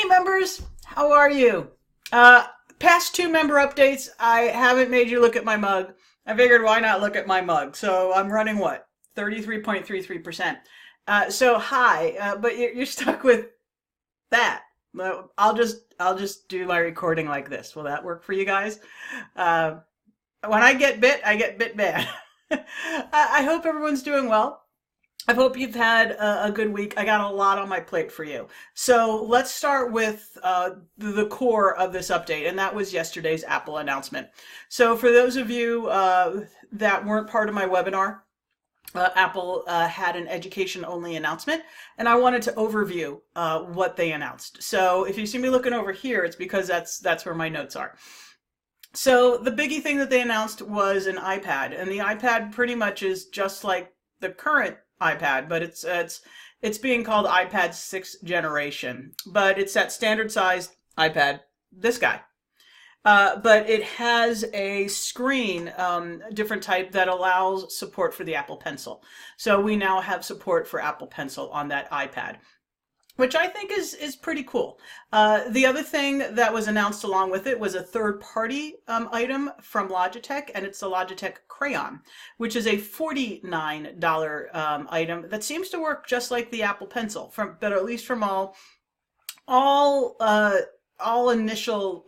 Hey members, how are you? Past two member updates, I haven't made you look at my mug. I figured why not look at my mug? So I'm running what? 33.33%. So hi, but you're stuck with that. I'll just do my recording like this. Will that work for you guys? Uh, when I get bit bad. I hope everyone's doing well. I hope you've had a good week. I got a lot on my plate for you. So let's start with the core of this update, and that was yesterday's Apple announcement. So for those of you that weren't part of my webinar, Apple had an education-only announcement, and I wanted to overview what they announced. So if you see me looking over here, it's because that's where my notes are. So the biggie thing that they announced was an iPad, and the iPad pretty much is just like the current iPad, but it's being called iPad 6th generation. But it's that standard sized iPad, this guy. But it has a screen, different type that allows support for the Apple Pencil. So we now have support for Apple Pencil on that iPad, which I think is pretty cool. The other thing that was announced along with it was a third-party item from Logitech, and it's the Logitech Crayon, which is a $49 item that seems to work just like the Apple Pencil, but at least from all initial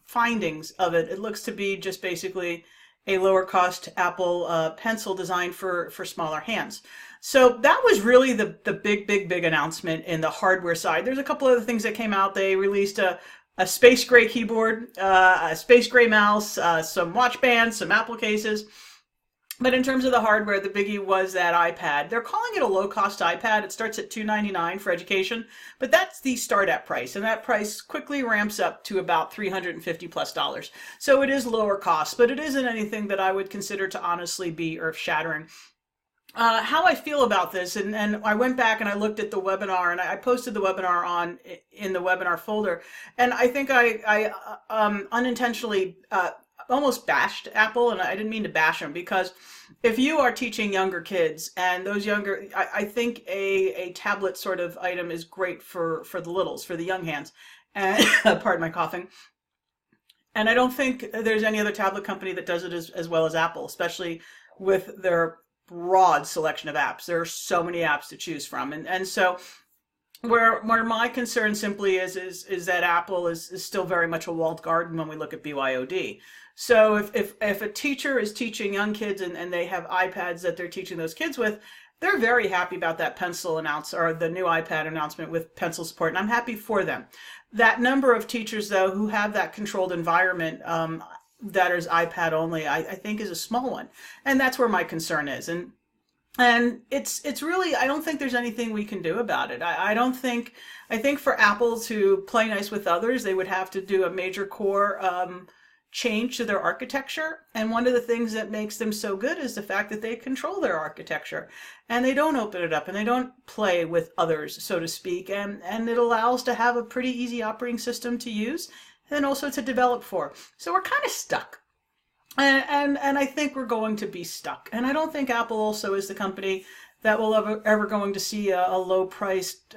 findings of it, it looks to be just basically a lower-cost Apple Pencil designed for smaller hands. So that was really the big announcement in the hardware side. There's a couple other things that came out. They released a space gray keyboard, a space gray mouse, some watch bands, some Apple cases. But in terms of the hardware, the biggie was that iPad. They're calling it a low-cost iPad. It starts at $299 for education, but that's the start-at price, and that price quickly ramps up to about $350+. So it is lower cost, but it isn't anything that I would consider to honestly be earth-shattering. How I feel about this, and I went back and I looked at the webinar, and I posted the webinar in the webinar folder, and I think I unintentionally almost bashed Apple, and I didn't mean to bash them, because if you are teaching younger kids, and those younger, I think a tablet sort of item is great for the littles, for the young hands, and pardon my coughing. And I don't think there's any other tablet company that does it as well as Apple, especially with their broad selection of apps. There are so many apps to choose from, and so where my concern simply is that Apple is still very much a walled garden when we look at BYOD. So if a teacher is teaching young kids and they have iPads that they're teaching those kids with, they're very happy about that pencil or the new iPad announcement with pencil support, and I'm happy for them. That number of teachers, though, who have that controlled environment that is iPad only, I think is a small one, and that's where my concern is. And it's really, I don't think there's anything we can do about it. I think for Apple to play nice with others, they would have to do a major core change to their architecture. And one of the things that makes them so good is the fact that they control their architecture, and they don't open it up, and they don't play with others, so to speak. And it allows to have a pretty easy operating system to use, and also to develop for. So we're kind of stuck. And I think we're going to be stuck. And I don't think Apple also is the company that will ever going to see a low-priced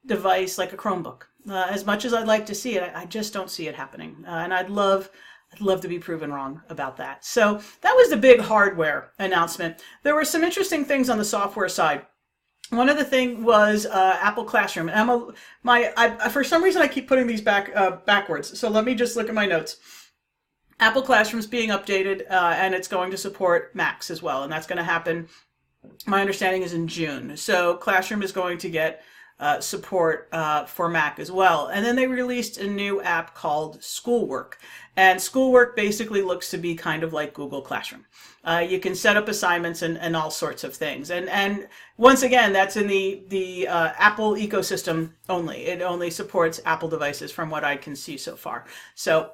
device like a Chromebook. As much as I'd like to see it, I just don't see it happening. And I'd love to be proven wrong about that. So that was the big hardware announcement. There were some interesting things on the software side. One of the things was Apple Classroom. And for some reason, I keep putting these backwards. So let me just look at my notes. Apple Classroom's being updated, and it's going to support Macs as well. And that's going to happen, my understanding is in June. So Classroom is going to get support for Mac as well. And then they released a new app called Schoolwork. And Schoolwork basically looks to be kind of like Google Classroom. You can set up assignments and all sorts of things. And once again, that's in the Apple ecosystem only. It only supports Apple devices from what I can see so far. So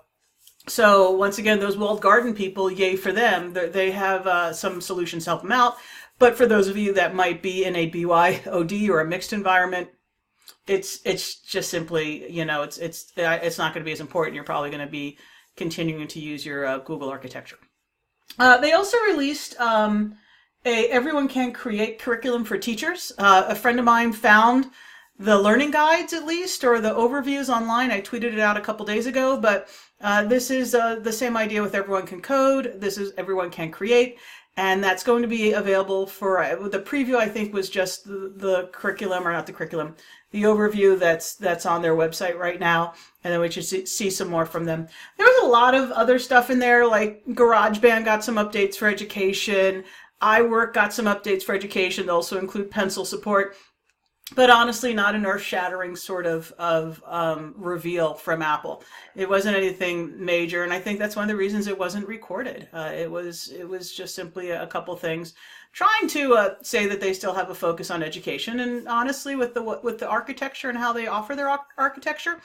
once again, those walled garden people, yay for them. They have some solutions to help them out. But for those of you that might be in a BYOD or a mixed environment, it's just simply, it's not going to be as important. You're probably going to be continuing to use your Google architecture. They also released everyone can create curriculum for teachers. A friend of mine found the learning guides at least, or the overviews online. I tweeted it out a couple days ago, but this is the same idea with everyone can code. This is everyone can create. And that's going to be available for the preview. I think was just the curriculum, or not the curriculum, the overview that's on their website right now. And then we should see some more from them. There was a lot of other stuff in there, like GarageBand got some updates for education. iWork got some updates for education. They also include pencil support. But honestly, not an earth-shattering sort of reveal from Apple. It wasn't anything major, and I think that's one of the reasons it wasn't recorded. It was just simply a couple things, trying to say that they still have a focus on education. And honestly, with the architecture and how they offer their architecture,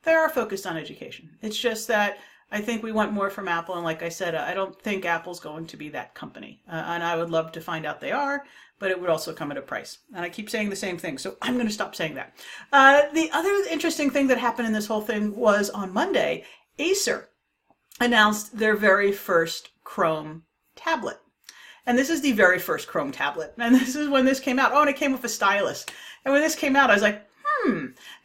they are focused on education. It's just that I think we want more from Apple, and like I said, I don't think Apple's going to be that company. And I would love to find out they are, but it would also come at a price. And I keep saying the same thing, so I'm going to stop saying that. The other interesting thing that happened in this whole thing was on Monday, Acer announced their very first Chrome tablet. And this is the very first Chrome tablet. And this is when this came out. Oh, and it came with a stylus. And when this came out, I was like,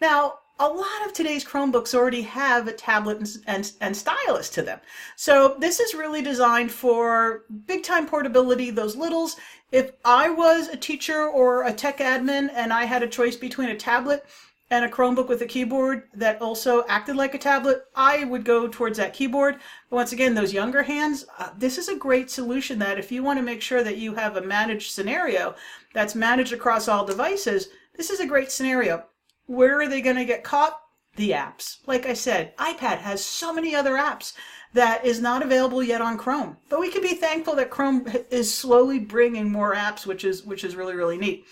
Now, a lot of today's Chromebooks already have a tablet and stylus to them. So this is really designed for big time portability, those littles. If I was a teacher or a tech admin and I had a choice between a tablet and a Chromebook with a keyboard that also acted like a tablet, I would go towards that keyboard. But once again, those younger hands, this is a great solution that if you want to make sure that you have a managed scenario that's managed across all devices, this is a great scenario. Where are they going to get caught? The apps. Like I said, iPad has so many other apps that is not available yet on Chrome. But we can be thankful that Chrome is slowly bringing more apps, which is really, really neat.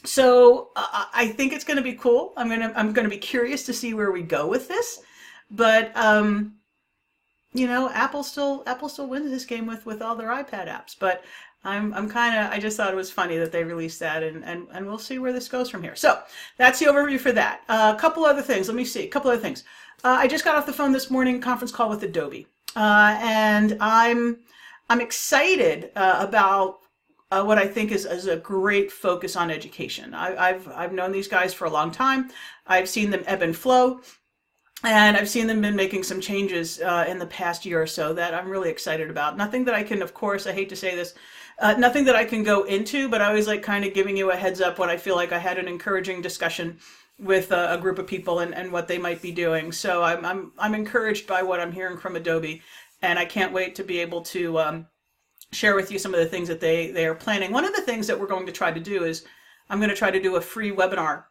So I think it's going to be cool. I'm going to be curious to see where we go with this. But you know, Apple still wins this game with all their iPad apps. But I just thought it was funny that they released that, and we'll see where this goes from here. So that's the overview for that. A couple other things. Let me see. A couple other things. I just got off the phone this morning, conference call with Adobe, and I'm excited about what I think is a great focus on education. I've known these guys for a long time. I've seen them ebb and flow. And I've seen them been making some changes in the past year or so that I'm really excited about. Nothing that I can, of course, I hate to say this, nothing that I can go into, but I always like kind of giving you a heads up when I feel like I had an encouraging discussion with a group of people and what they might be doing. So I'm encouraged by what I'm hearing from Adobe, and I can't wait to be able to share with you some of the things that they are planning. One of the things that we're going to try to do is I'm going to try to do a free webinar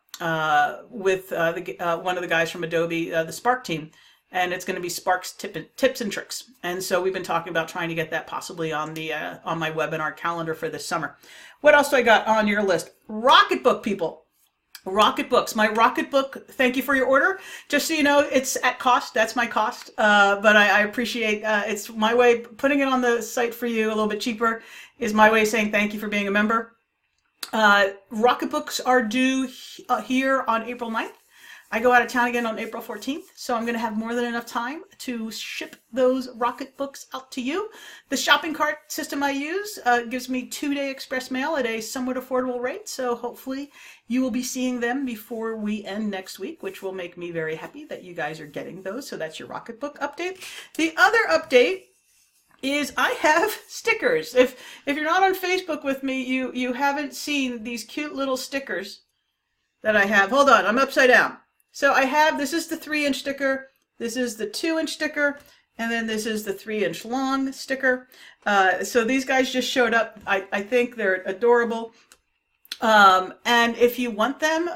with one of the guys from Adobe, the Spark team, and it's going to be Spark's tips and tricks. And so we've been talking about trying to get that possibly on my webinar calendar for this summer. What else do I got on your list? Rocketbook, people. Rocketbooks. My Rocketbook, thank you for your order. Just so you know, it's at cost. That's my cost. But I appreciate it's my way, putting it on the site for you a little bit cheaper is my way of saying thank you for being a member. Rocketbooks are due here on April 9th. I go out of town again on April 14th, so I'm going to have more than enough time to ship those Rocketbooks out to you. The shopping cart system I use gives me 2-day express mail at a somewhat affordable rate, so hopefully you will be seeing them before we end next week, which will make me very happy that you guys are getting those. So that's your Rocketbook update. The other update is I have stickers. If you're not on Facebook with me, you haven't seen these cute little stickers that I have. Hold on, I'm upside down. So I have, this is the 3-inch sticker, this is the 2-inch sticker, and then this is the 3-inch long sticker. So these guys just showed up. I think they're adorable. And if you want them,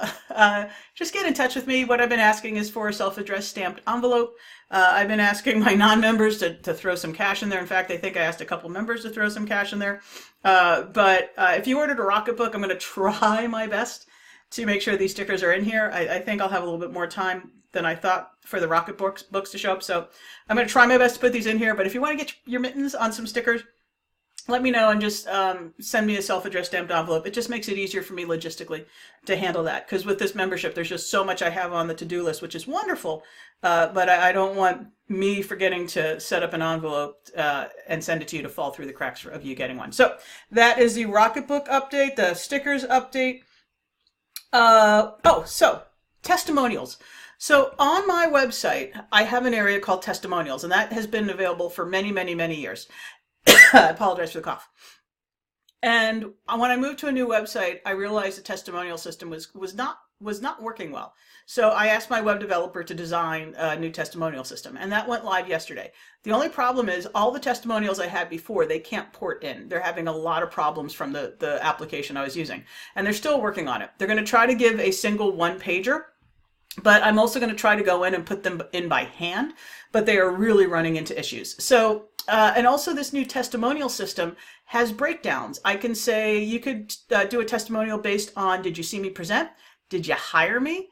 just get in touch with me. What I've been asking is for a self-addressed stamped envelope. I've been asking my non-members to throw some cash in there. In fact, I think I asked a couple members to throw some cash in there. But if you ordered a Rocketbook, I'm going to try my best to make sure these stickers are in here. I think I'll have a little bit more time than I thought for the Rocketbooks to show up. So I'm going to try my best to put these in here. But if you want to get your mittens on some stickers, let me know and just send me a self-addressed stamped envelope. It just makes it easier for me logistically to handle that. Because with this membership, there's just so much I have on the to-do list, which is wonderful. But I don't want me forgetting to set up an envelope and send it to you to fall through the cracks of you getting one. So that is the Rocketbook update, the stickers update. So testimonials. So on my website, I have an area called testimonials, and that has been available for many, many, many years. I apologize for the cough. And when I moved to a new website, I realized the testimonial system was not working well. So I asked my web developer to design a new testimonial system, and that went live yesterday. The only problem is all the testimonials I had before, they can't port in. They're having a lot of problems from the application I was using, and they're still working on it. They're going to try to give a single one-pager, but I'm also going to try to go in and put them in by hand, but they are really running into issues. So, and also this new testimonial system has breakdowns. I can say you could do a testimonial based on, did you see me present? Did you hire me?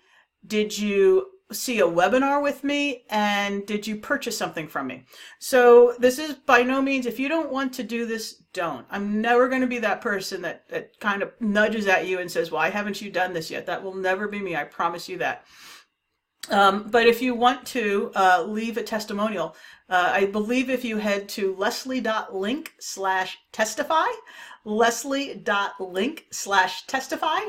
Did you see a webinar with me? And did you purchase something from me? So this is by no means, if you don't want to do this, don't. I'm never going to be that person that kind of nudges at you and says, why haven't you done this yet? That will never be me. I promise you that. But if you want to leave a testimonial, I believe if you head to leslie.link/testify, leslie.link/testify,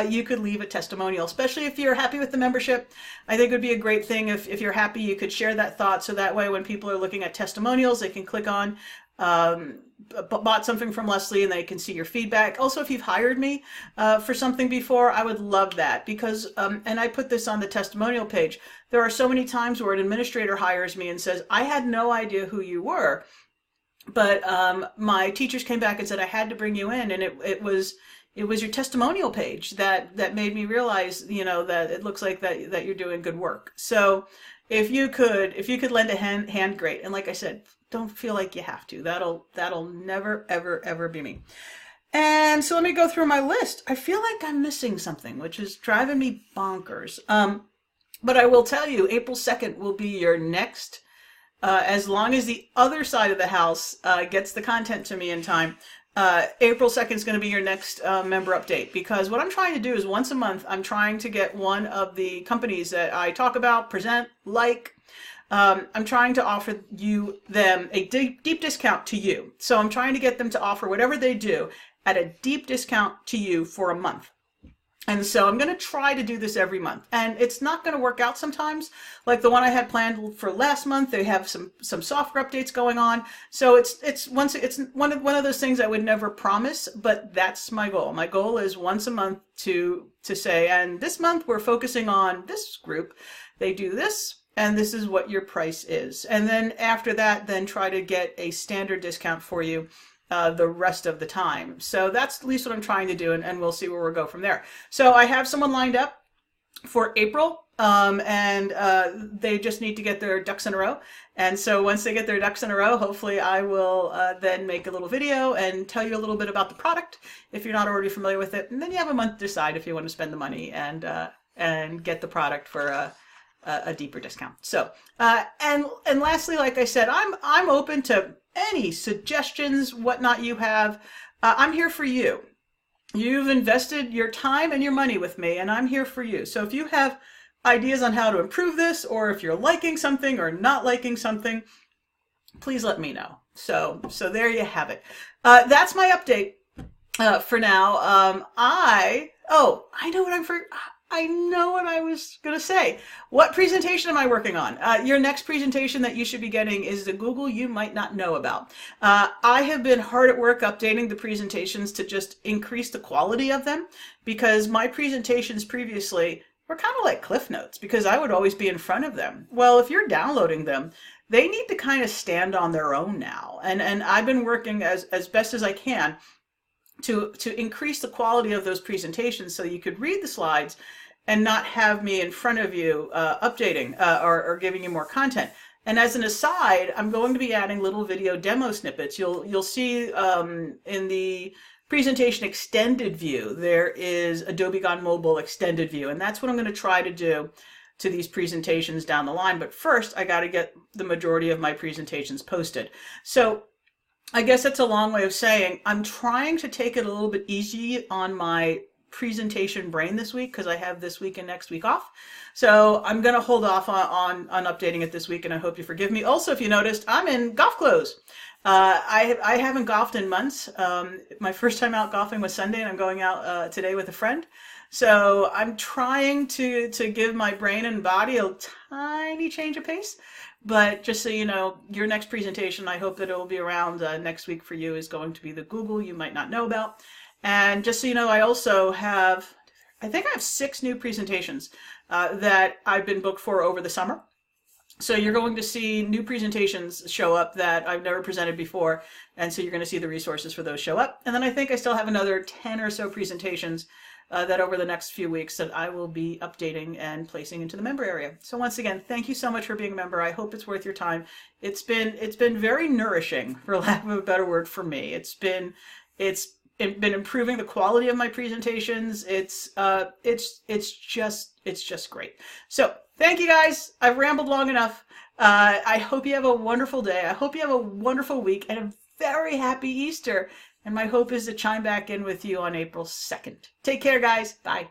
you could leave a testimonial, especially if you're happy with the membership. I think it would be a great thing if you're happy, you could share that thought, so that way when people are looking at testimonials, they can click on bought something from Leslie and they can see your feedback. Also, if you've hired me for something before, I would love that, because and I put this on the testimonial page, there are so many times where an administrator hires me and says, I had no idea who you were, but my teachers came back and said I had to bring you in, and it was your testimonial page that made me realize, you know, that it looks like that you're doing good work. So if you could lend a hand, great. And like I said, don't feel like you have to. That'll never, ever, ever be me. And so let me go through my list. I feel like I'm missing something, which is driving me bonkers. But I will tell you, April 2nd will be your next, as long as the other side of the house gets the content to me in time, April 2nd is going to be your next member update, because what I'm trying to do is once a month, I'm trying to get one of the companies that I talk about, present, I'm trying to offer them a deep discount to you. So I'm trying to get them to offer whatever they do at a deep discount to you for a month. And so I'm going to try to do this every month, and it's not going to work out sometimes. Like the one I had planned for last month, they have some software updates going on. So it's one of those things I would never promise, but that's my goal. My goal is once a month to say, and this month we're focusing on this group. They do this, and this is what your price is. And then after that, then try to get a standard discount for you the rest of the time. So that's at least what I'm trying to do, and we'll see where we'll go from there. So I have someone lined up for April, and they just need to get their ducks in a row. And so once they get their ducks in a row, hopefully I will then make a little video and tell you a little bit about the product if you're not already familiar with it. And then you have a month to decide if you want to spend the money and get the product for a deeper discount. So and lastly, like I said, I'm open to any suggestions, whatnot you have. I'm here for you. You've invested your time and your money with me, and I'm here for you. So if you have ideas on how to improve this, or if you're liking something or not liking something, please let me know. So there you have it. That's my update for now. I know what I was going to say. What presentation am I working on? Your next presentation that you should be getting is the Google you might not know about. I have been hard at work updating the presentations to just increase the quality of them, because my presentations previously were kind of like Cliff Notes, because I would always be in front of them. Well, if you're downloading them, they need to kind of stand on their own now. And I've been working as best as I can to increase the quality of those presentations so you could read the slides and not have me in front of you updating or giving you more content. And as an aside, I'm going to be adding little video demo snippets. You'll see in the presentation extended view, there is Adobe Gone Mobile extended view, and that's what I'm going to try to do to these presentations down the line. But first, I got to get the majority of my presentations posted. So I guess that's a long way of saying I'm trying to take it a little bit easy on my presentation brain this week, because I have this week and next week off. So I'm going to hold off on updating it this week, and I hope you forgive me. Also, if you noticed, I'm in golf clothes. I haven't golfed in months. My first time out golfing was Sunday, and I'm going out today with a friend. So I'm trying to give my brain and body a tiny change of pace. But just so you know, your next presentation, I hope that it will be around next week for you, is going to be the Google you might not know about. And just so you know, I also have, I think I have 6 new presentations that I've been booked for over the summer. So you're going to see new presentations show up that I've never presented before, and so you're going to see the resources for those show up. And then I think I still have another 10 or so presentations that over the next few weeks that I will be updating and placing into the member area. So once again, thank you so much for being a member. I hope it's worth your time. It's been very nourishing, for lack of a better word, for me. It's been improving the quality of my presentations. It's just great. So thank you guys. I've rambled long enough. I hope you have a wonderful day. I hope you have a wonderful week and a very happy Easter. And my hope is to chime back in with you on April 2nd. Take care, guys. Bye.